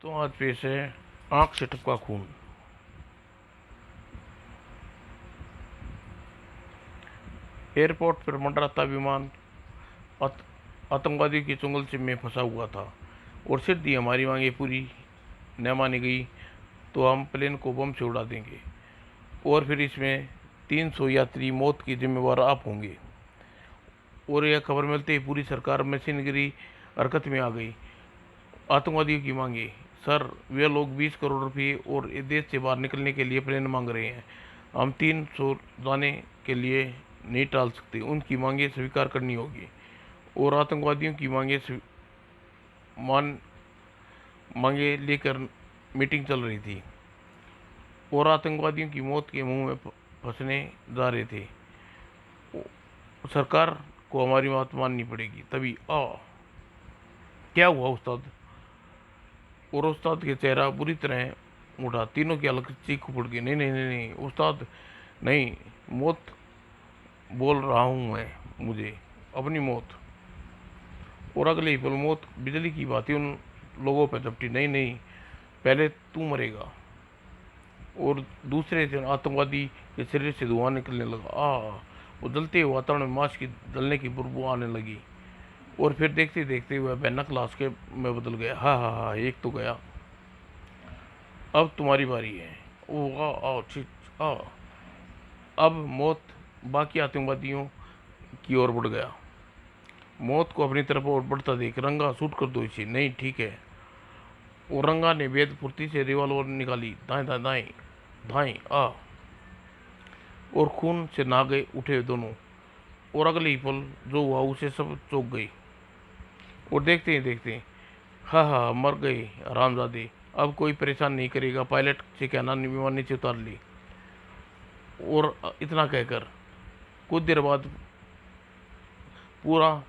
तो आज पेश है आंख से टपका खून। एयरपोर्ट पर मंडराता विमान आतंकवादियों की चुंगल से में फंसा हुआ था और सिर्फ दी हमारी मांगे पूरी न मानी गई तो हम प्लेन को बम से उड़ा देंगे और फिर इसमें 300 यात्री मौत की जिम्मेवार आप होंगे। और यह खबर मिलते ही पूरी सरकार मशीनरी हरकत में आ गई। आतंकवादियों की मांगे, सर वे लोग 20 करोड़ रुपये और देश से बाहर निकलने के लिए प्लेन मांग रहे हैं। हम 300 जाने के लिए नहीं टाल सकते, उनकी मांगे स्वीकार करनी होगी। और आतंकवादियों की मान मांगे लेकर मीटिंग चल रही थी और आतंकवादियों की मौत के मुंह में फंसने जा रहे थे। सरकार को हमारी बात माननी पड़ेगी। तभी क्या हुआ उस्ताद? और उस्ताद के चेहरा बुरी तरह उठा। तीनों की अलग चीख पड़ गई। नहीं नहीं नहीं नहीं उस्ताद, नहीं, मौत बोल रहा हूँ मैं, मुझे अपनी मौत। और अगले ही पल मौत बिजली की बातें उन लोगों पर झपटी। नहीं नहीं, पहले तू मरेगा। और दूसरे दिन आतंकवादी के शरीर से धुआं निकलने लगा। वो जलते हुए वातावरण में मांस की जलने की बुदबू आने लगी। और फिर देखते देखते हुए भयानक लाश के में बदल गया। हाँ हाँ हाँ, एक तो गया, अब तुम्हारी बारी है। ओ आओ ठीक आ। अब मौत बाकी आतंकवादियों की ओर बढ़ गया। मौत को अपनी तरफ और बढ़ता देख रंगा, शूट कर दो इसे। नहीं ठीक है। और रंगा ने वेद फुर्ती से रिवॉल्वर निकाली। दाएं दाएं दाएं दाएं आ। और खून से नहा गए उठे दोनों। और अगले ही पल जो हुआ उसे सब चौंक गई। और देखते ही देखते हाँ हाँ मर गए हरामजादे, अब कोई परेशान नहीं करेगा। पायलट से कहना विमान नीचे उतार ली। और इतना कहकर कुछ देर बाद पूरा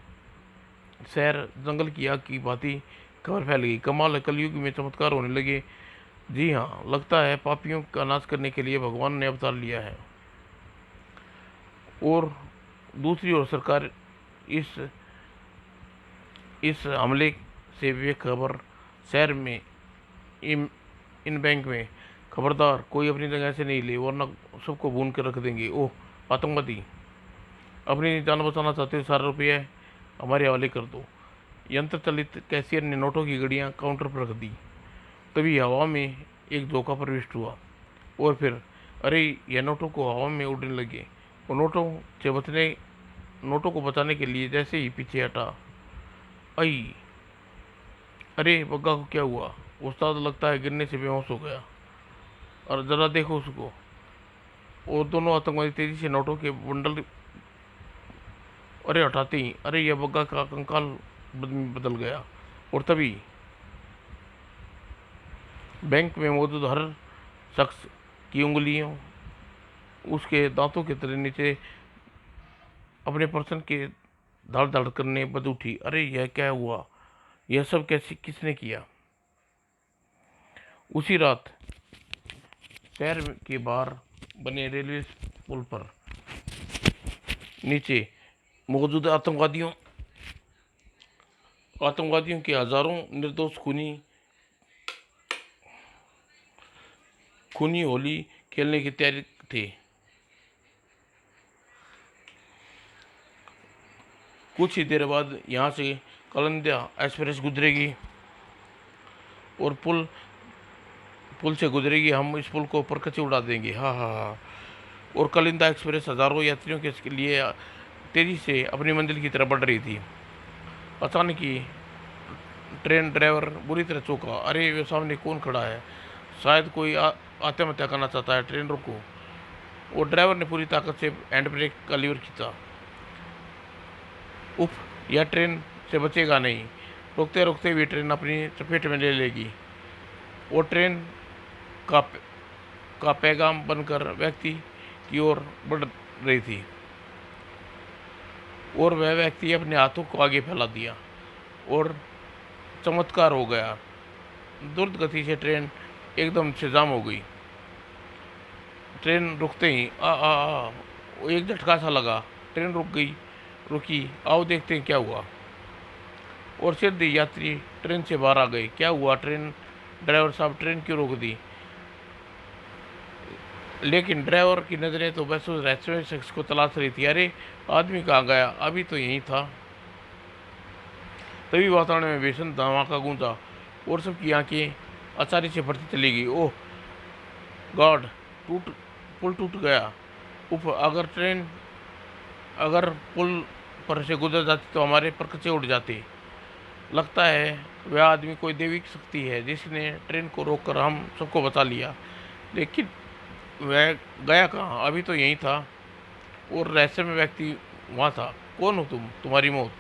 शहर जंगल की आग की भांति खबर फैल गई। कमाल है, कलयुग में चमत्कार होने लगे। जी हाँ, लगता है पापियों का नाश करने के लिए भगवान ने अवतार लिया है। और दूसरी ओर सरकार इस इस हमले से बेखबर शहर में इन बैंक में खबरदार कोई अपनी जगह से नहीं ले वरना सबको भून कर रख देंगे। ओह आतंकवादी, अपनी जान बचाना चाहते हो? सारा रुपये हमारे हवाले कर दो। यंत्र चलित कैशियर ने नोटों की गड़ियाँ काउंटर पर रख दी। तभी हवा में एक धोखा प्रविष्ट हुआ और फिर अरे यह नोटों को हवा में उड़ने लगे। और नोटों को बचाने के लिए जैसे ही पीछे हटा, आई अरे बग्गा को क्या हुआ? उस्ताद लगता है गिरने से बेहोश हो गया। और ज़रा देखो उसको। और दोनों आतंकवादी तेजी से नोटों के बंडल अरे हटाते ही अरे यह बग्गा का कंकाल बदल गया। और तभी बैंक में मौजूद हर शख्स की उंगलियों उसके दांतों के तले नीचे अपने पर्सन के धड़ धड़ करने बज उठी। अरे यह क्या हुआ? यह सब कैसे किसने किया? उसी रात शहर के बाहर बने रेलवे पुल पर नीचे मौजूद आतंकवादियों के हजारों निर्दोष खूनी होली खेलने की तैयारी थे। कुछ ही देर बाद यहाँ से कलिंदा एक्सप्रेस गुजरेगी और पुल से गुजरेगी। हम इस पुल को परखच उड़ा देंगे। हाँ हाँ हाँ। और कलिंदा एक्सप्रेस हजारों यात्रियों के लिए तेजी से अपनी मंजिल की तरफ बढ़ रही थी। अचानक ही ट्रेन ड्राइवर बुरी तरह चौंका। अरे वे सामने कौन खड़ा है? शायद कोई आत्महत्या करना चाहता है। ट्रेन रुको। और ड्राइवर ने पूरी ताकत से हैंड ब्रेक का लीवर खींचा। उफ, यह ट्रेन से बचेगा नहीं। रोकते रोकते हुए ट्रेन अपनी चपेट में ले लेगी। और ट्रेन का पैगाम बनकर व्यक्ति की ओर बढ़ रही थी और वह व्यक्ति अपने हाथों को आगे फैला दिया और चमत्कार हो गया। द्रुत गति से ट्रेन एकदम से जाम हो गई। ट्रेन रुकते ही एक झटका सा लगा। ट्रेन रुकी। आओ देखते हैं क्या हुआ। और सीधे यात्री ट्रेन से बाहर आ गए। क्या हुआ? ट्रेन ड्राइवर साहब ट्रेन क्यों रोक दी? लेकिन ड्राइवर की नज़रें तो बस उस रहस्यमय शख्स को तलाश रही थी। अरे आदमी कहाँ गया? अभी तो यहीं था। तभी वातावरण में भीषण धमाका गूंजा और सबकी आंखें अचानक से फटती चली गई। ओह गॉड! टूट पुल टूट गया। उफ! अगर पुल पर से गुजर जाती तो हमारे परखचे उड़ जाते। लगता है वह आदमी कोई दैविक शक्ति है जिसने ट्रेन को रोककर हम सबको बचा लिया। लेकिन वह गया कहाँ? अभी तो यहीं था और रहस्यमय व्यक्ति वहाँ था। कौन हो तुम? तुम्हारी मौत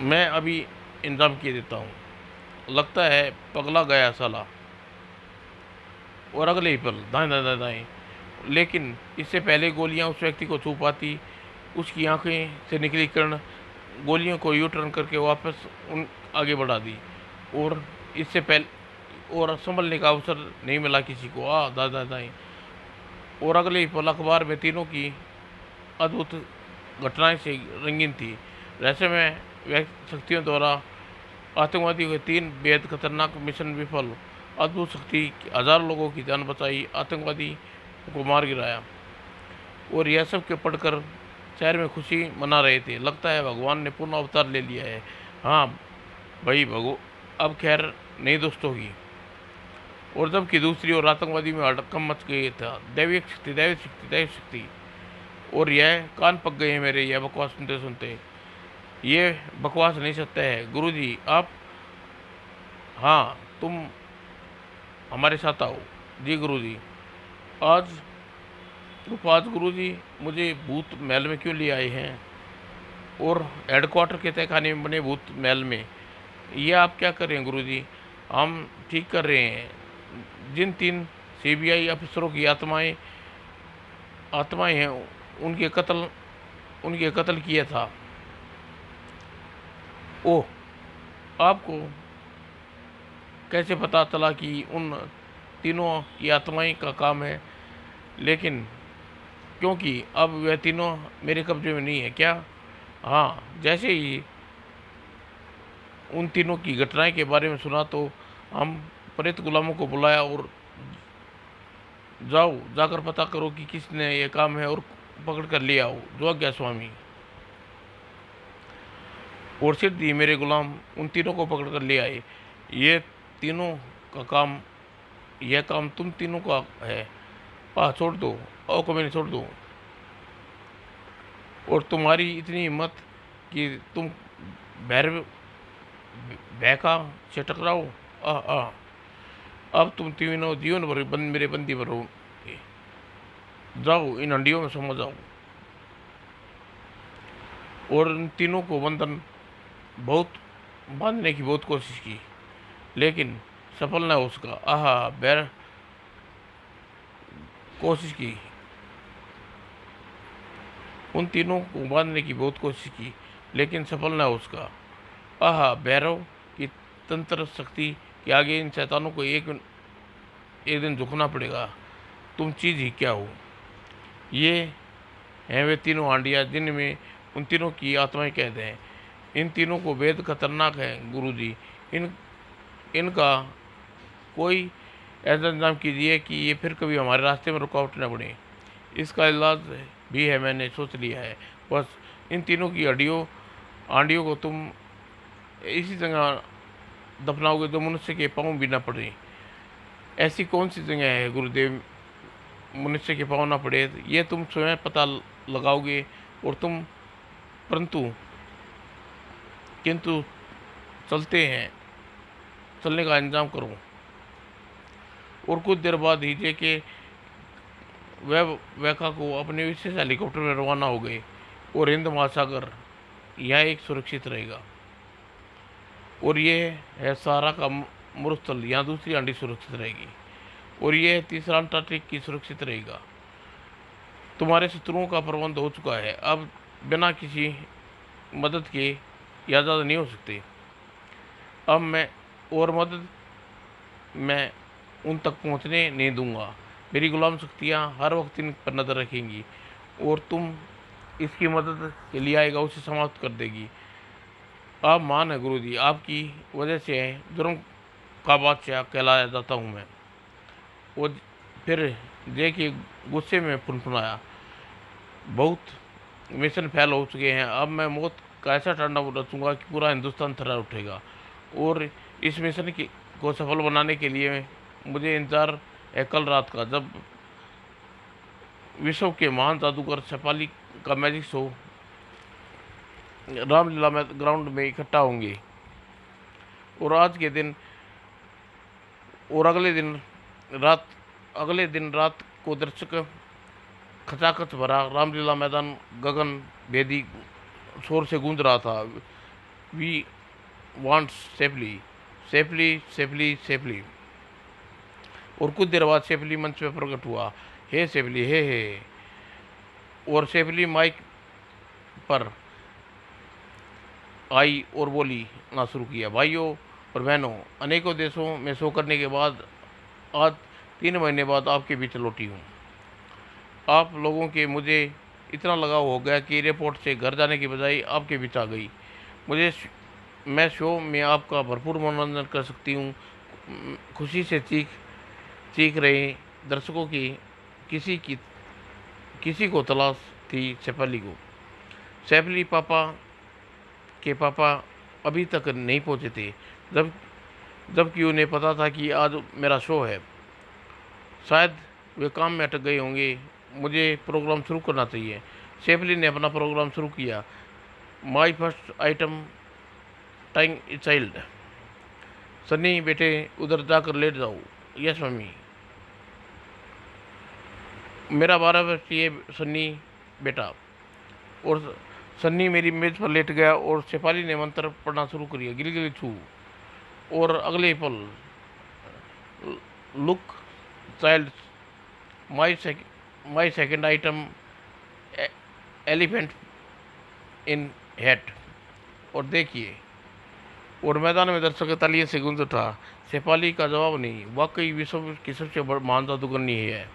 मैं अभी इंतजाम किए देता हूँ। लगता है पगला गया साला। और अगले ही पल दाएं दाएं दाएं दाएं। लेकिन इससे पहले गोलियां उस व्यक्ति को छू पाती, उसकी आंखें से निकली किरण गोलियों को यू टर्न करके वापस उन आगे बढ़ा दी। और इससे पहले और संभलने का अवसर नहीं मिला किसी को। दाएं दाएं। और अगले ही पल अखबार में तीनों की अद्भुत घटनाएं से रंगीन थी। रहस्य में शक्तियों द्वारा आतंकवादियों के 3 बेहद खतरनाक मिशन विफल। अद्भुत शक्ति हजारों लोगों की जान बचाई, आतंकवादी को मार गिराया। और यह सब के पढ़कर शहर में खुशी मना रहे थे। लगता है भगवान ने पुनः अवतार ले लिया है। हाँ भाई भगो अब खैर नई दोस्त होगी। और जबकि दूसरी ओर आतंकवादी में हड़कंप मच गई था। दैविक शक्ति, दैविक शक्ति, दैविक शक्ति। और यह कान पक गए हैं मेरे यह बकवास सुनते सुनते। ये बकवास नहीं सत्य है गुरुजी। आप हाँ तुम हमारे साथ आओ। जी गुरुजी। आज आज गुरुजी मुझे भूत महल में क्यों ले आए हैं? और हेडक्वार्टर के तहखाने में बने भूत महल में ये आप क्या कर रहे हैं गुरुजी? हम ठीक कर रहे हैं। जिन 3 सीबीआई अफसरों की आत्माएं आत्माएं हैं उनके कत्ल किया था। ओह आपको कैसे पता चला कि उन तीनों की आत्माएं का काम है? लेकिन क्योंकि अब वह तीनों मेरे कब्जे में नहीं है क्या? हाँ जैसे ही उन तीनों की घटनाएं के बारे में सुना तो हम प्रेत गुलामों को बुलाया और जाओ जाकर पता करो कि किसने ये काम है और पकड़ कर ले आओ। जो आज्ञा स्वामी। और सिद्ध ही मेरे गुलाम उन तीनों को पकड़ कर ले आए। ये तीनों का काम यह काम तुम तीनों का है। छोड़ दो ओ को मैंने छोड़ दो। और तुम्हारी इतनी हिम्मत कि तुम भैरव भैका से टकराओ। आ आ अब तुम तीनों जीवन भर मेरे बंदी पर हो। जाओ इन हंडियों में समझ जाओ। और इन तीनों को बंधन बहुत बांधने की बहुत कोशिश की लेकिन सफल न हो सका। बैर कोशिश की उन तीनों को बांधने की बहुत कोशिश की लेकिन सफल न हो सका। भैरव की तंत्र शक्ति के आगे इन शैतानों को एक दिन झुकना पड़ेगा। तुम चीज़ ही क्या हो? ये हैं वे तीनों हांडियाँ जिनमें उन तीनों की आत्माएं कैद हैं। इन तीनों को वेद खतरनाक है गुरुजी। इनका कोई ऐसा इंतजाम कीजिए कि ये फिर कभी हमारे रास्ते में रुकावट न बने। इसका इलाज भी है, मैंने सोच लिया है। बस इन तीनों की आंडियों को तुम इसी जगह दफनाओगे जो मनुष्य के पाँव भी ना पड़े। ऐसी कौन सी जगह है गुरुदेव मनुष्य के पाँव ना पड़े? ये तुम स्वयं पता लगाओगे और तुम किंतु चलते हैं। चलने का इंतजाम करो। और कुछ देर बाद ही जेके वैका को अपने विशेष हेलीकॉप्टर में रवाना हो गए। और हिंद महासागर यह एक सुरक्षित रहेगा। और ये है सहारा का मरुस्थल, यहाँ दूसरी हांडी सुरक्षित रहेगी। और ये है तीसरा अंटार्कटिक की सुरक्षित रहेगा। तुम्हारे शत्रुओं का प्रबंध हो चुका है। अब बिना किसी मदद के या ज़्यादा नहीं हो सकते। अब मदद मैं उन तक पहुंचने नहीं दूंगा। मेरी गुलाम शक्तियाँ हर वक्त इन पर नज़र रखेंगी और तुम इसकी मदद के लिए आएगा उसे समाप्त कर देगी। आप मान है गुरुजी, आपकी वजह से जुर्म का बादशाह कहलाया जाता हूँ मैं। वो फिर देखिए गुस्से में फुनफुनाया, बहुत मिशन फेल हो चुके हैं, अब मैं मौत का ऐसा तांडव रचूंगा कि पूरा हिंदुस्तान थर्रा उठेगा। और इस मिशन की को सफल बनाने के लिए मुझे इंतजार है कल रात का, जब विश्व के महान जादूगर शेफाली का मैजिक शो रामलीला में ग्राउंड में इकट्ठा होंगे। और आज के दिन और अगले दिन रात को दर्शक खचाखच भरा रामलीला मैदान गगन भेदी शोर से गूंज रहा था। वी वांट सेफली, सेफली, सेफली, सेफली। और कुछ देर बाद सेफली मंच पे प्रकट हुआ। हे सेफली, हे। और सेफली माइक पर आई और बोली ना शुरू किया, भाइयों और बहनों, अनेकों देशों में शो करने के बाद आज 3 महीने बाद आपके बीच लौटी हूँ। आप लोगों के मुझे इतना लगाव हो गया कि एयरपोर्ट से घर जाने की बजाय आपके बीच आ गई। मैं शो में आपका भरपूर मनोरंजन कर सकती हूँ। खुशी से चीख चीख रहे दर्शकों की किसी की किसी को तलाश थी शेफाली को। शेफाली पापा अभी तक नहीं पहुँचे थे, जब जबकि उन्हें पता था कि आज मेरा शो है। शायद वे काम में अटक गए होंगे, मुझे प्रोग्राम शुरू करना चाहिए। शेफली ने अपना प्रोग्राम शुरू किया। My first item, tying a child. Sunny बेटे उधर जाकर लेट जाओ। Yes mummy. मेरा 12 वर्षीय सन्नी बेटा। और सन्नी मेरी मेज पर लेट गया और शेफाली ने मंत्र पढ़ना शुरू कर दिया, गिली गिली छू। और अगले पल, look child, my second item, elephant in hate. और देखिए, और मैदान में दर्शक तालियों से गूंज उठा। शेफाली का जवाब नहीं, वाकई विश्व की सबसे महान जादूगरनी है।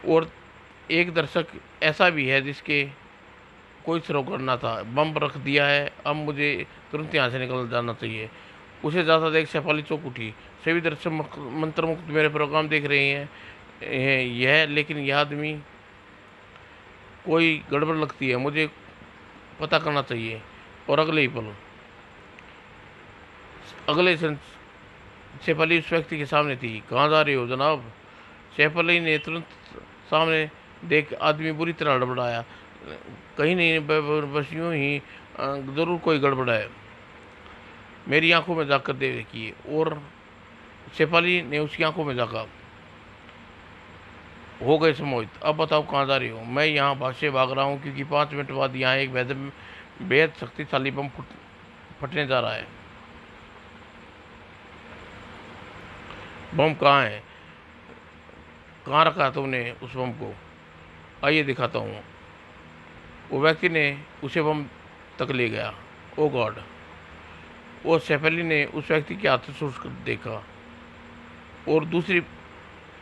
और एक दर्शक ऐसा भी है जिसके कोई सरोकार ना था। बम रख दिया है, अब मुझे तुरंत यहाँ से निकल जाना चाहिए। उसे ज़्यादा देख शेफाली चौंक उठी। सभी दर्शक मंत्रमुग्ध मेरे प्रोग्राम देख रहे हैं यह, लेकिन यह आदमी, कोई गड़बड़ लगती है, मुझे पता करना चाहिए। और अगले ही पल अगले क्षण शेफाली उस व्यक्ति के सामने थी। कहाँ जा रहे हो जनाब? शेफाली ने तुरंत सामने देख आदमी बुरी तरह हड़बड़ाया। कहीं नहीं, बस यूँ ही, ज़रूर कोई गड़बड़ है, मेरी आंखों में जाकर देखिए। और शेफाली ने उसकी आंखों में झाँका। हो गए सम्मोहित। अब बताओ कहाँ जा रही हो? मैं यहाँ भाग रहा हूँ क्योंकि 5 मिनट बाद यहाँ एक बेहद शक्तिशाली बम फटने जा रहा है। बम कहाँ है? कहाँ रखा है तुमने उस बम को? आइए दिखाता हूँ। वो व्यक्ति ने उसे बम तक ले गया। ओ गॉड! वो शेफाली ने उस व्यक्ति के हाथ से सोच कर देखा और दूसरी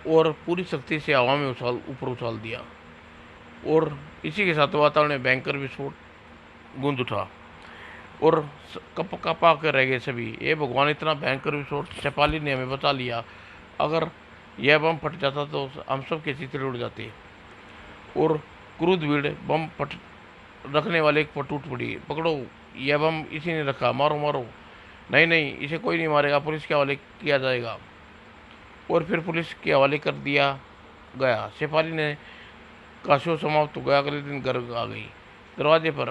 और पूरी शक्ति से हवा में ऊपर उछाल दिया। और इसी के साथ वातावरण में भयंकर विस्फोट गूंज उठा और कपा कर रह गए सभी। ये भगवान, इतना भयंकर विस्फोट! शेफाली ने हमें बचा लिया। अगर यह बम फट जाता तो हम सब के चित्र उड़ जाते। और क्रुद्ध भीड़ बम रखने वाले एक पर टूट पड़ी। पकड़ो, यह बम इसी ने रखा, मारो मारो। नहीं नहीं, इसे कोई नहीं मारेगा, पुलिस के हवाले किया जाएगा। और फिर पुलिस के हवाले कर दिया गया। शेफाली ने का शो समाप्त हो गया। अगले दिन घर आ गई। दरवाजे पर,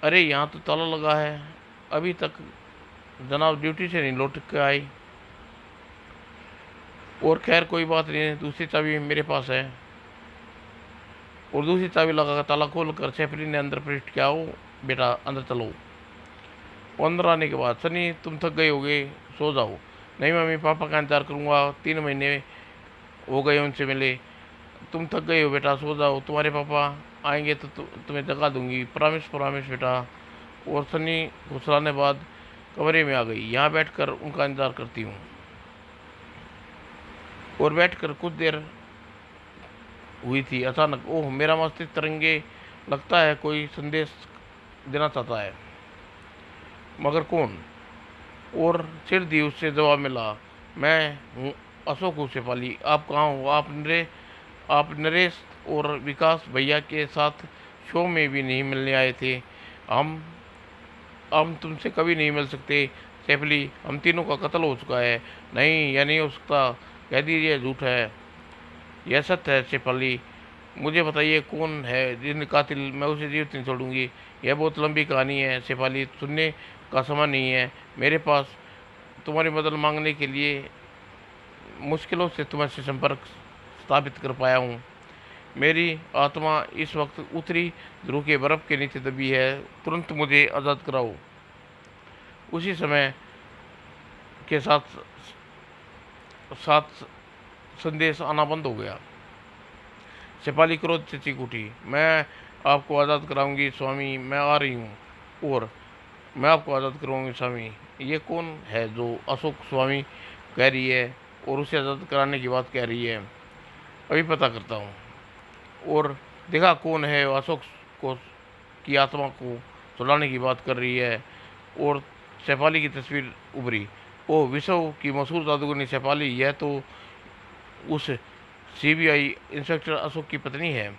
अरे यहाँ तो ताला लगा है, अभी तक जनाब ड्यूटी से नहीं लौट के आई। और खैर कोई बात नहीं, दूसरी चाबी मेरे पास है। और दूसरी चाबी लगाकर ताला खोल कर शेफाली ने अंदर प्रविष्ट किया। ओ बेटा, अंदर चलो। वो अंदर आने के बाद, सनी तुम थक गए होगे, सो जाओ। नहीं मम्मी, पापा का इंतजार करूँगा, 3 महीने हो गए उनसे मिले। तुम थक गए हो बेटा, सो जाओ, तुम्हारे पापा आएंगे तो तुम्हें जगा दूंगी, प्रॉमिस प्रॉमिस बेटा। और सनी घुसलाने बाद कमरे में आ गई। यहाँ बैठकर उनका इंतजार करती हूँ। और बैठकर कुछ देर हुई थी, अचानक ओह, मेरा मस्तिष्क तरंगे, लगता है कोई संदेश देना चाहता है, मगर कौन? और सिर दी उससे जवाब मिला, मैं हूँ अशोक शेफाली। आप कहाँ हो? आप नरेश और विकास भैया के साथ शो में भी नहीं मिलने आए थे। हम हम तुमसे कभी नहीं मिल सकते शेफली, हम तीनों का कत्ल हो चुका है। नहीं, यह नहीं हो सकता, कह दीजिए झूठ है। यह सत्य है शेफाली, मुझे बताइए कौन है जिन कातिल, मैं उसे जीवित नहीं छोड़ूंगी। यह बहुत लंबी कहानी है शेफाली, सुनने का समय नहीं है मेरे पास। तुम्हारी मदद मांगने के लिए मुश्किलों से तुम्हारे संपर्क स्थापित कर पाया हूँ। मेरी आत्मा इस वक्त उत्तरी ध्रुव के बर्फ के नीचे दबी है, तुरंत मुझे आज़ाद कराओ। उसी समय के साथ साथ संदेश आना बंद हो गया। शेफाली क्रोध से चीख उठी, मैं आपको आज़ाद कराऊंगी स्वामी, मैं आ रही हूँ। और मैं आपको आज़ाद कराऊंगी स्वामी। ये कौन है जो अशोक स्वामी कह रही है और उसे आज़ाद कराने की बात कह रही है? अभी पता करता हूँ। और देखा कौन है अशोक को की आत्मा को छुड़ाने की बात कर रही है। और शेफाली की तस्वीर उभरी। ओ, विश्व की मशहूर जादूगरनी शेफाली, यह तो उस सीबीआई इंस्पेक्टर अशोक की पत्नी है।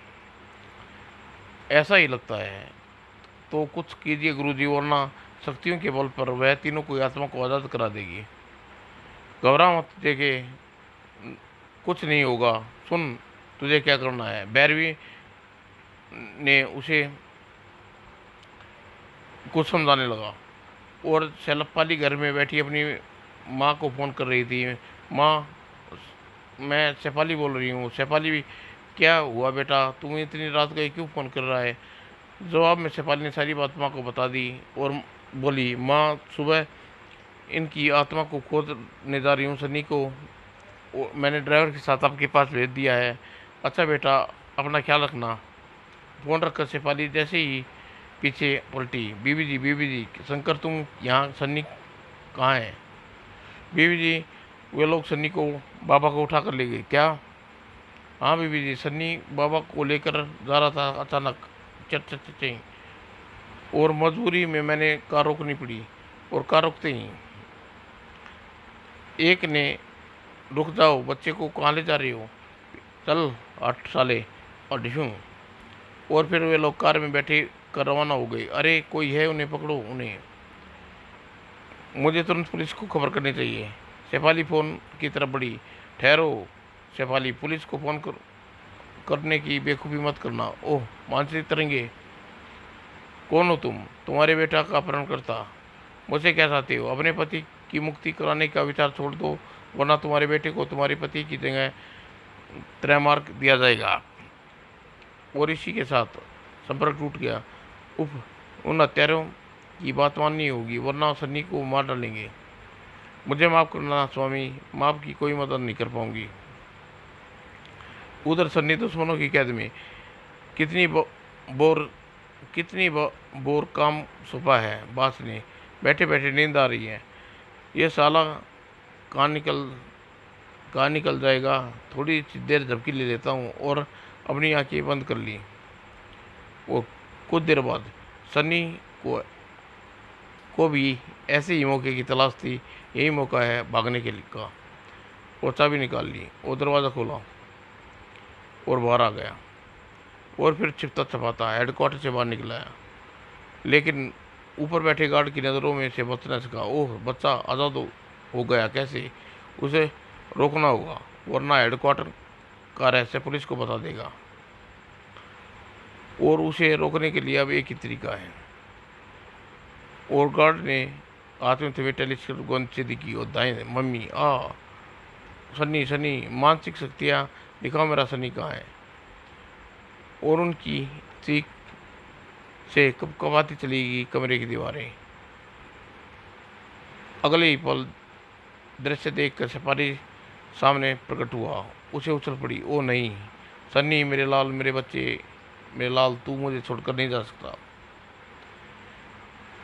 ऐसा ही लगता है। तो कुछ कीजिए गुरुजी, वरना शक्तियों के बल पर वह तीनों को आत्मा को आज़ाद करा देगी। घबरा मत, देखे कुछ नहीं होगा। सुन, तुझे क्या करना है। भैरवी ने उसे कुछ समझाने लगा। और शैलपाली घर में बैठी अपनी माँ को फ़ोन कर रही थी। माँ, मैं शेफाली बोल रही हूँ। शेफाली, क्या हुआ बेटा, तुम इतनी रात गए क्यों फ़ोन कर रहा है? जवाब में शेफाली ने सारी बात माँ को बता दी और बोली, माँ, सुबह इनकी आत्मा को खोजने जा रही हूँ सनी को। मैंने ड्राइवर के साथ आपके पास भेज दिया है। अच्छा बेटा, अपना ख्याल रखना। फ़ोन रखकर शेफाली जैसे ही पीछे पलटी, बीबी जी, शंकर तुम यहाँ, सन्नी कहाँ है? बीबी जी, वे लोग सन्नी को बाबा को उठा कर ले गए। क्या? हाँ बीबी जी, सन्नी बाबा को लेकर जा रहा था, अचानक चट चट चट चट, और मजबूरी में मैंने कार रोकनी पड़ी। और कार रोकते ही एक ने, रुक जाओ, बच्चे को कहाँ ले जा रही हो? चल 8 साले, और डिशूँ। और फिर वे लोग कार में बैठे कर रवाना हो गए। अरे कोई है, उन्हें पकड़ो, उन्हें, मुझे तुरंत पुलिस को खबर करनी चाहिए। शेफाली फ़ोन की तरफ बढ़ी। ठहरो शेफाली, पुलिस को फ़ोन करने की बेवकूफ़ी मत करना। ओह, मानसिक तरंगे, कौन हो तुम? तुम्हारे बेटा का अपहरण करता। मुझसे क्या चाहते हो? अपने पति की मुक्ति कराने का विचार छोड़ दो, वरना तुम्हारे बेटे को तुम्हारे पति की जगह त्रैमार्क दिया जाएगा। और इसी के साथ संपर्क टूट गया। उफ, उन हत्यारों की बात माननी होगी, वरना सन्नी को मार डालेंगे। मुझे माफ़ करना स्वामी, माफ़ की कोई मदद नहीं कर पाऊंगी। उधर सन्नी दुश्मनों की कैद में। कितनी बोर बोर काम सुबह है। बास ने, बैठे बैठे नींद आ रही है। ये साला कहाँ निकल जाएगा। थोड़ी सी देर झपकी ले लेता हूँ। और अपनी आंखें बंद कर ली। वो कुछ देर बाद सन्नी को को भी ऐसे ही मौके की तलाश थी। यही मौका है भागने के लिए का। वो चाबी निकाल ली और दरवाज़ा खोला और बाहर आ गया। और फिर छिपता छपाता हेडक्वार्टर से बाहर निकला। लेकिन ऊपर बैठे गार्ड की नज़रों में से बच न सका। ओह, बच्चा आज़ाद हो गया कैसे? उसे रोकना होगा, वरना हेडक्वार्टर का रहस्य पुलिस को बता देगा। और उसे रोकने के लिए अब एक ही तरीका है। और गार्ड ने हाथ में थे टेलीस्कोप गोंद से दिखी और दाएं, मम्मी आ, सन्नी सन्नी, मानसिक शक्तियाँ दिखाओ, मेरा सन्नी कहाँ है? और उनकी चीख से कपकपाती चली गई कमरे की दीवारें। अगले ही पल दृश्य देखकर सफारी सामने प्रकट हुआ। उसे उछल पड़ी। ओ नहीं, सन्नी, मेरे लाल, मेरे बच्चे, मेरे लाल, तू मुझे छोड़कर नहीं जा सकता।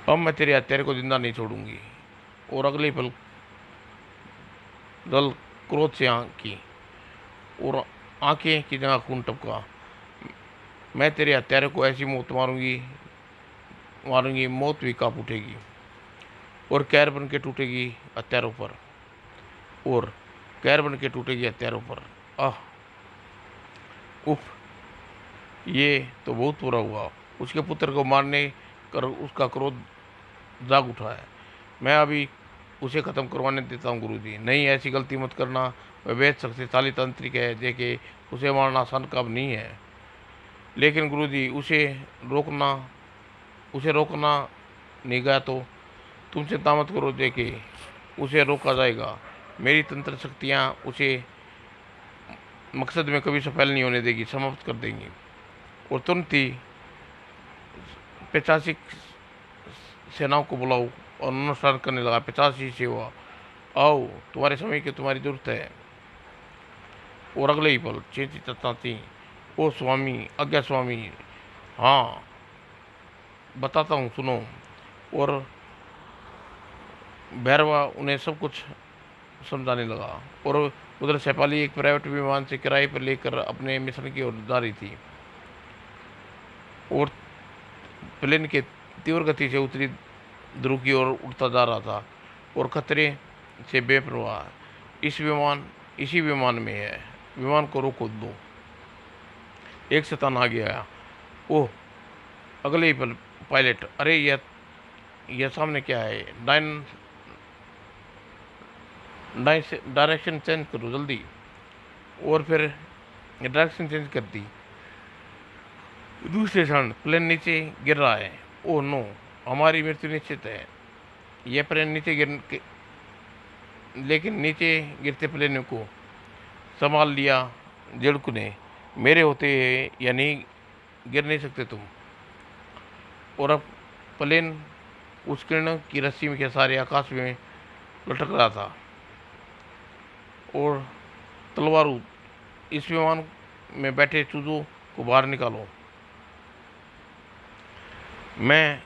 अब मैं तेरे हत्यारे को जिंदा नहीं छोड़ूंगी। और अगले पल दल क्रोध से आंकी और आंखें की जगह खून टपका। मैं तेरे हत्यारे को ऐसी मौत मारूंगी मारूंगी, मौत भी कांप उठेगी और कहर बन के टूटेगी हत्यारों पर, और कहर बन के टूटेगी हत्यारों पर। आह, उफ, ये तो बहुत बुरा हुआ। उसके पुत्र को मारने कर उसका क्रोध जाग उठा है। मैं अभी उसे ख़त्म करवाने देता हूँ गुरुजी। नहीं, ऐसी गलती मत करना। वह बेहद शक्तिशाली तांत्रिक है, देखे उसे मारना आसान काम नहीं है। लेकिन गुरुजी, उसे रोकना नहीं गया तो तुम चिंता मत करो, देखे उसे रोका जाएगा। मेरी तंत्र शक्तियाँ उसे मकसद में कभी सफल नहीं होने देगी, समाप्त कर देंगी। और तुरंत ही 85 सेनाओं को बुलाओ और अनुष्ठान करने लगा। 85 सेवा, आओ, तुम्हारे समय की तुम्हारी जरूरत है। और अगले ही पल चेती तताती, ओ स्वामी, आज्ञा स्वामी, हाँ बताता हूँ, सुनो। और भैरवा उन्हें सब कुछ समझाने लगा। और उधर शेफाली एक प्राइवेट विमान से किराए पर लेकर अपने मिशन की ओर जा रही थी, और प्लेन के तीव्र गति से उत्तरी ध्रुव की ओर उड़ता जा रहा था और खतरे से बेपरवाह। इसी विमान में है, विमान को रोको दो। एक शैतान आगे आया। ओह, अगले ही पल पायलट, अरे यह सामने क्या है? डायरेक्शन चेंज करो जल्दी। और फिर डायरेक्शन चेंज कर दी। दूसरे क्षण प्लेन नीचे गिर रहा है। ओह नो, हमारी मृत्यु निश्चित है। यह प्लेन लेकिन नीचे गिरते प्लेन को संभाल लिया जेडकू ने। मेरे होते या नहीं गिर नहीं सकते तुम। और अब प्लेन उस किरण की रस्सी में के सारे आकाश में लटक रहा था। और तलवारू, इस विमान में बैठे चूजों को बाहर निकालो। मैं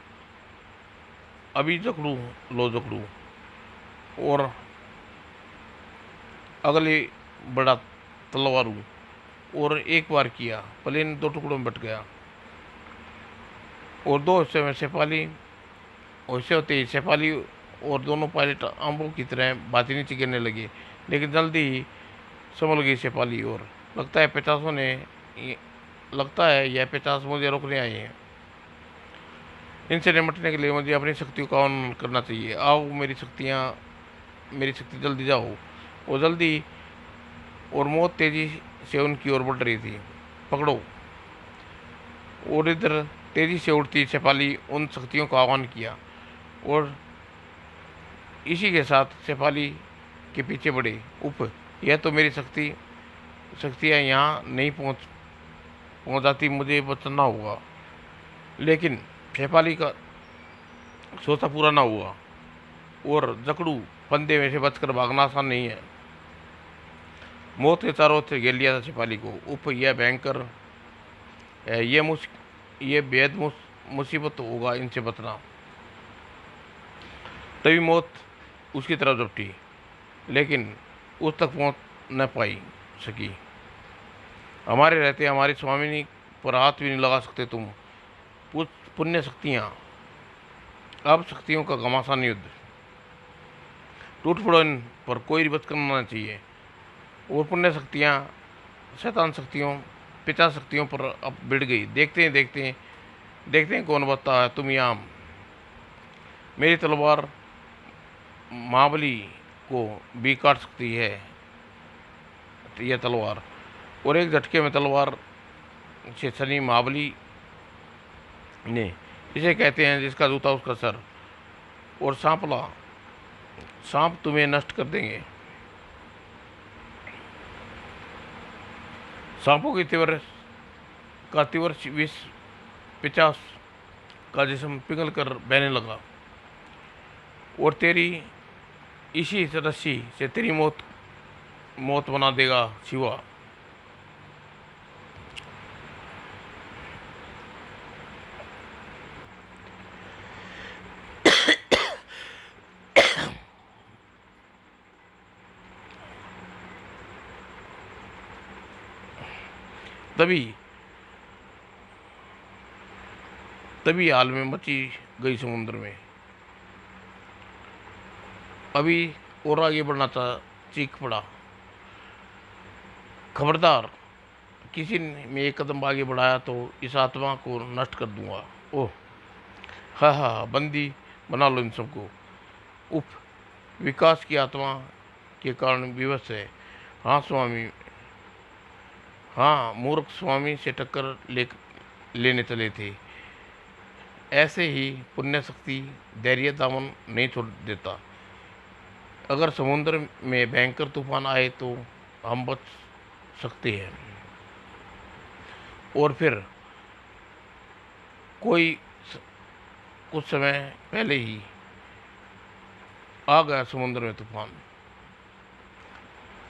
अभी जकड़ू, लो जकड़ू। और अगले बड़ा तलवारू, और एक बार किया, प्लेन दो टुकड़ों में बट गया। और दो हिस्से में शेफाली, वैसे होते ही शेफाली और दोनों पायलट आंबों की तरह बातें नीचे गिरने लगे। लेकिन जल्दी ही संभल गई शेफाली। और लगता है यह 50 मुझे रोकने आए हैं। इनसे निपटने के लिए मुझे अपनी शक्तियों का ऑन करना चाहिए। आओ, मेरी शक्ति जल्दी जाओ। और जल्दी, और मौत तेजी से उनकी ओर बढ़ रही थी। पकड़ो। और इधर तेजी से उड़ती शेफाली उन शक्तियों का आह्वान किया, और इसी के साथ शेफाली के पीछे बढ़े। उप, यह तो मेरी शक्तियाँ यहाँ नहीं पहुँच जाती, मुझे बचना होगा। लेकिन शेफाली का सोचा पूरा ना हुआ। और जकड़ू, फंदे में से बचकर भागना आसान नहीं है। मौत के चारों ओर घेर लिया था शेफाली को। उप, यह भयंकर है, ये बेहद मुसीबत होगा इनसे बचना। तभी मौत उसकी तरफ झपटी, लेकिन उस तक पहुंच न सकी। हमारे रहते हमारी स्वामिनी पर हाथ भी नहीं लगा सकते तुम। पुण्य शक्तियाँ, अब शक्तियों का घमासान युद्ध। टूट पड़ो इन पर, कोई बच करना चाहिए। और पुण्य शक्तियाँ शैतान शक्तियों, पिता शक्तियों पर अब भिड़ गई। देखते हैं कौन बचता है। तुम यहाँ, मेरी तलवार महाबली को भी काट सकती है यह तलवार। और एक झटके में तलवार से सनी महाबली ने, इसे कहते हैं जिसका जूता उसका सर। और सांप तुम्हें नष्ट कर देंगे। सांपों की तीव्र विष 50 का जिस्म पिघल कर बहने लगा। और तेरी इसी रस्सी से तेरी मौत बना देगा शिवा। तभी तभी हाल में मची गई समुद्र में। अभी और आगे बढ़ना था, चीख पड़ा, खबरदार, किसी ने एक कदम आगे बढ़ाया तो इस आत्मा को नष्ट कर दूंगा। ओह, हा, बंदी बना लो इन सबको। उफ, विकास की आत्मा के कारण विवश है। हाँ स्वामी, हाँ, मूर्ख स्वामी से टक्कर लेने चले थे। ऐसे ही पुण्य शक्ति धैर्य दामन नहीं छोड़ देता। अगर समुद्र में भयंकर तूफान आए तो हम बच सकते हैं, और फिर कोई कुछ समय पहले ही आ गया समुद्र में तूफान,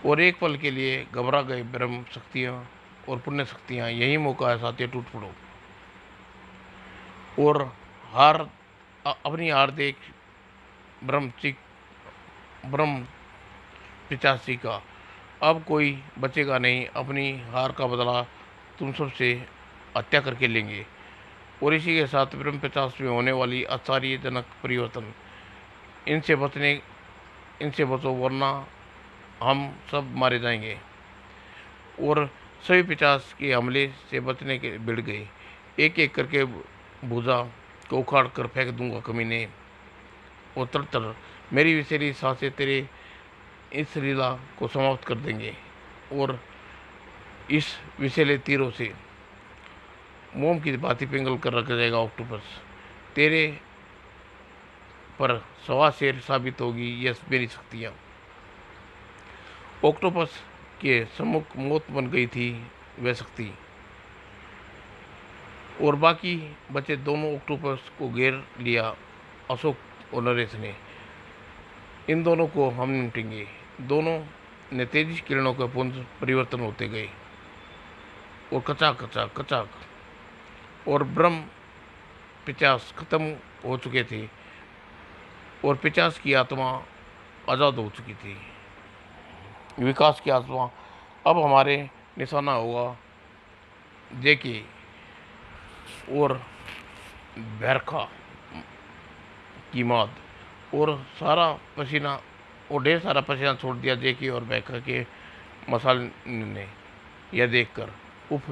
और एक पल के लिए घबरा गए ब्रह्म शक्तियाँ और पुण्य शक्तियाँ। यही मौका है साथियों, टूट पड़ो और अपनी हार देख ब्रह्म पिचासी का। अब कोई बचेगा नहीं, अपनी हार का बदला तुम सबसे हत्या करके लेंगे, और इसी के साथ ब्रह्म पिचास में होने वाली आश्चर्यजनक परिवर्तन। इनसे बचने इनसे बचो, वरना हम सब मारे जाएंगे। और सभी पिचास के हमले से बचने के भिड़ गए। एक एक करके भुजा को उखाड़ कर फेंक दूंगा कमीने, और तर मेरी विषैली सांसें तेरे इस लीला को समाप्त कर देंगे, और इस विषैले तीरों से मोम की भांति पिघल कर रख जाएगा ऑक्टोपस। तेरे पर सवा शेर साबित होगी यह मेरी शक्तियाँ। ऑक्टोपस के सम्मुख मौत बन गई थी वह शक्ति, और बाकी बचे दोनों ऑक्टोपस को घेर लिया अशोक और नरेश ने। इन दोनों को हम निपटेंगे। दोनों ने तेजी किरणों के पुंज परिवर्तन होते गए, और कचाक कचाक कचाक, और ब्रह्म पिचास खत्म हो चुके थे, और पिचास की आत्मा आज़ाद हो चुकी थी। विकास की आत्मा अब हमारे निशाना होगा, जेके और बैरखा की माद, और सारा पसीना और ढेर सारा पसीना छोड़ दिया जेके और बैरखा के मसाल ने यह देखकर। उफ,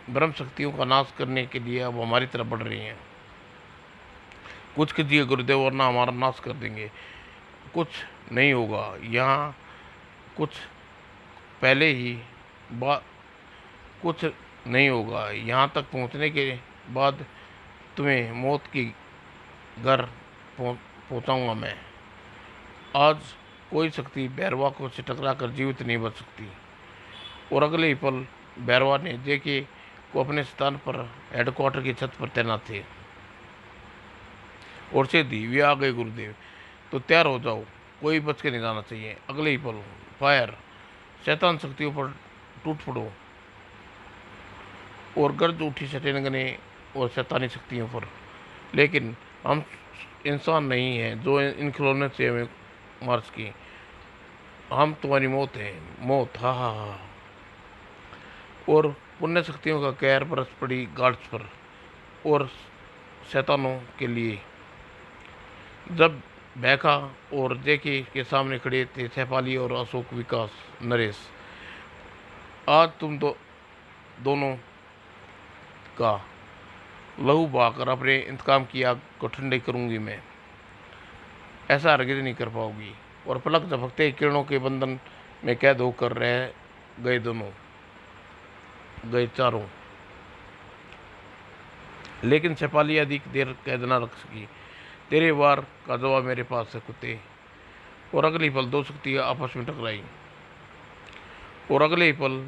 ब्रह्म शक्तियों का नाश करने के लिए अब हमारी तरफ बढ़ रही हैं। कुछ कीजिए गुरुदेव, वरना हमारा नाश कर देंगे। कुछ नहीं होगा, यहाँ कुछ पहले ही कुछ नहीं होगा। यहाँ तक पहुँचने के बाद तुम्हें मौत की घर पहुँचाऊँगा मैं। आज कोई शक्ति भैरवा को से टकरा कर जीवित नहीं बच सकती। और अगले ही पल भैरवा ने जेके को अपने स्थान पर हेडक्वार्टर की छत पर तैनात थे, और से दी वे आ गए गुरुदेव, तो तैयार हो जाओ, कोई बच के नहीं जाना चाहिए। अगले ही पल फायर, शैतान शक्तियों पर टूट पड़ो, और गर्ज उठी शैतानगने और शैतानी शक्तियों पर। लेकिन हम इंसान नहीं हैं जो इन खिलौने से हमें मार सकें। हम तुम्हारी मौत है, मौत, हा हा हा। और पुण्य शक्तियों का कहर बरस पड़ी गार्ड्स पर और शैतानों के लिए। जब बैखा और जेके के सामने खड़े थे सैफाली और अशोक, विकास, नरेश, आज तुम दोनों का लहू बहाकर अपने इंतकाम की आग को ठंडी करूंगी मैं। ऐसा हरगिज़ नहीं कर पाओगी। और पलक झपकते किरणों के बंधन में कैद होकर रह गए दोनों, गए चारों। लेकिन शेफाली अधिक देर कैद न रख सकी। तेरे वार का जवाब मेरे पास है कुत्ते। और अगले पल दो शक्तियाँ आपस में टकराई, और अगले पल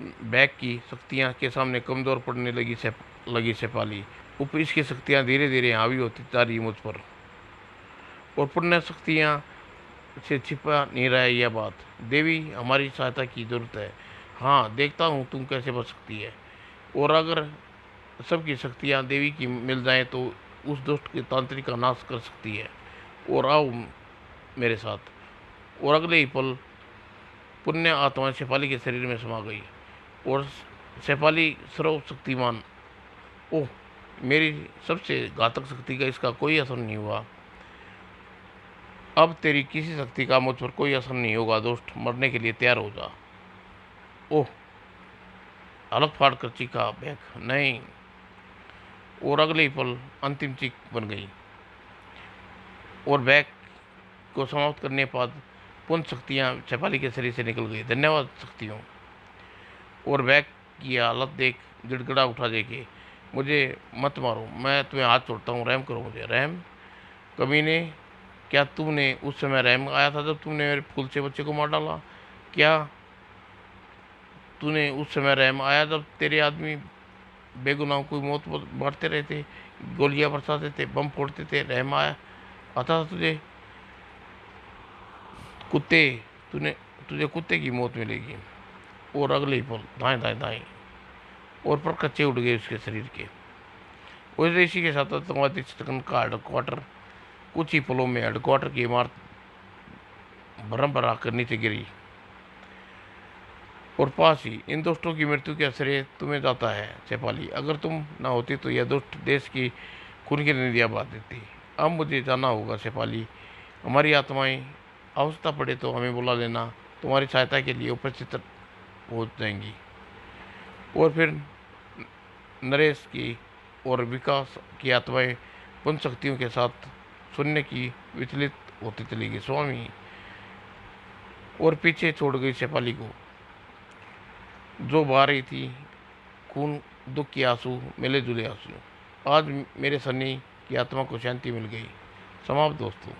बैग की शक्तियाँ के सामने कमज़ोर पड़ने लगी शेफाली। ऊपर इसकी शक्तियाँ धीरे धीरे हावी होती जा रही मुझ पर, और पुण्य शक्तियाँ से छिपा नहीं रहा है यह बात। देवी, हमारी सहायता की जरूरत है। हाँ, देखता हूँ तुम कैसे बच सकती है। और अगर सबकी शक्तियाँ देवी की मिल जाएं तो उस दुष्ट के तांत्रिक का नाश कर सकती है। और आओ मेरे साथ। और अगले ही पल पुण्य आत्मा शेफाली के शरीर में समा गई, और शेफाली सर्वशक्तिमान, ओह, मेरी सबसे घातक शक्ति का इसका कोई असर नहीं हुआ। अब तेरी किसी शक्ति का मुझ पर कोई असर नहीं होगा दोस्त, मरने के लिए तैयार हो जा। ओह, हलक फाड़ कर चीखा बैग, नहीं। और अगले ही पल अंतिम चीख बन गई और बैग को समाप्त करने के बाद पुनः शक्तियाँ शेफाली के शरीर से निकल गई। धन्यवाद शक्तियों। और बैग की हालत देख गिड़गिड़ा उठा देके, मुझे मत मारो, मैं तुम्हें हाथ छोड़ता हूँ, रहम करो मुझे। रहम? कमीने, क्या तुमने उस समय रहम आया था जब तुमने मेरे फूल से बच्चे को मार डाला? क्या तूने उस समय रहम आया जब तेरे आदमी बेगुनाह कोई मौत मारते रहते, गोलियां बरसाते थे, बम फोड़ते थे? रहम आया आता था तुझे? कुत्ते, तूने तुझे कुत्ते की मौत मिलेगी। और अगले ही पल दाएं दाएं दाएं और पर कच्चे उड़ गए उसके शरीर के। उस ऋषि के साथ आतंकवादी संगठन का हेडक्वार्टर कुछ ही पलों में हेडक्वार्टर की इमारत भरम भरा कर नीचे गिरी और पास ही इन दोस्तों की मृत्यु का श्रेय तुम्हें जाता है शेफाली। अगर तुम ना होती तो यह दुष्ट देश की खून की नदियाँ बहा देती। अब मुझे जाना होगा शेफाली, हमारी आत्माएं आवश्यकता पड़े तो हमें बुला लेना, तुम्हारी सहायता के लिए उपस्थित हो जाएंगी। और फिर नरेश की और विकास की आत्माएं पुन शक्तियों के साथ शून्य की विचलित होती चली गई स्वामी, और पीछे छोड़ गई शेफाली को जो बहा रही थी खून, दुख के आंसू, मिले जुले आंसू। आज मेरे सन्नी की आत्मा को शांति मिल गई। समाप्त दोस्तों।